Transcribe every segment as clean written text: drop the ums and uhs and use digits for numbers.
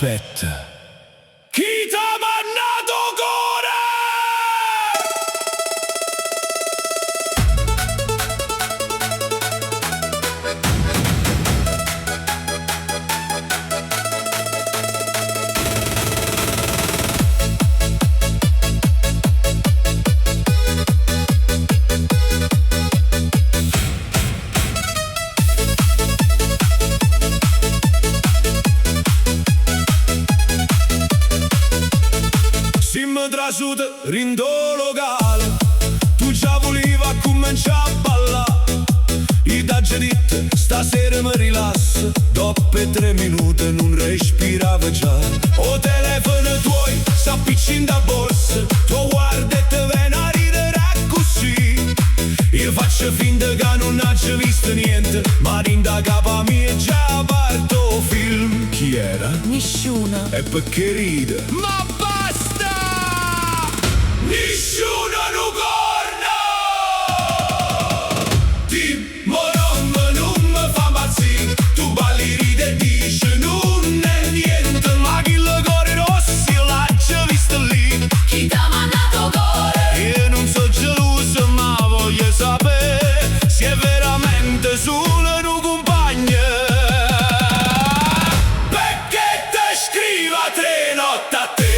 Aspetta. Chi t'ha mannato cuore? Mi trasuta rindo locale, tu già voleva cominciare a ballare. I t'aggia detto stasera mi rilassa, dopo 3 minuti non respirava già. O telefono tuoi s'appiccin da borsa, tu guarda e te viene a ridere così. Io faccio finta che non haggia visto niente, ma rinda capa mia già parto film. Chi era? Nessuno. E perché ride? Ma basta! Nessuno nu corna! Dimmo non mi fa impazzire, tu balli, ridi e dici non è niente. Ma chi le cuore rossi l'ha visto lì? Chi t'ha mandato cuore? Io non so geloso ma voglio sapere se è veramente solo un compagno. Perché te scriva 3 notti a te?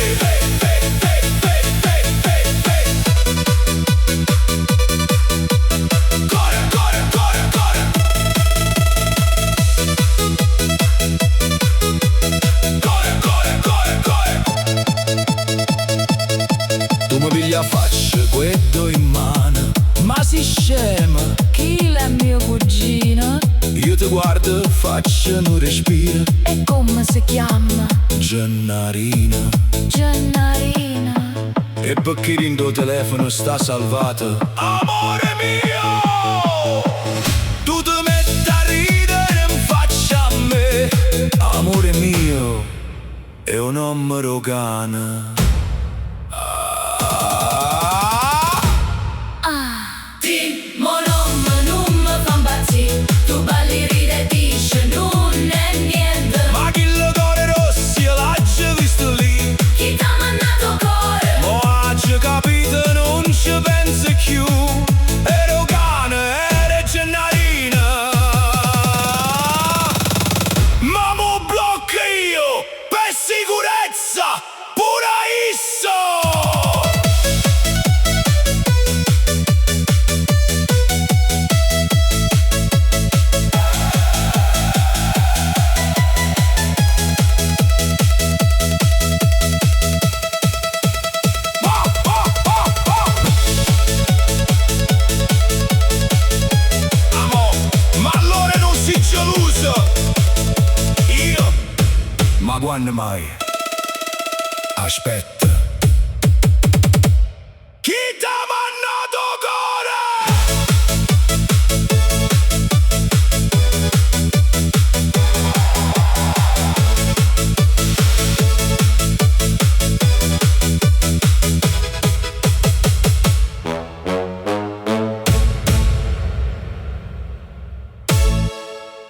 Tu mi piglia faccia, guardo in mano, Ma si scema, chi è mio cugino? io ti guardo, faccia non respira. E come si chiama? Gennarina. Gennarina. E perché rindo telefono sta salvato? Amore mio! Tu ti metti a ridere in faccia a me. Amore mio, è un uomo cane. Dimmo non mi fa impazzire, tu balli, ridi e dici non è niente. Ma chi le cuore rossi l'ha visto lì? Chi t'ha mandato cuore? Mo' haggia capito non ci penso più. Ero cane, ero Gennarina. Ma mo blocco io, per sicurezza, pure isso. Io? Ma quando mai? Aspetta.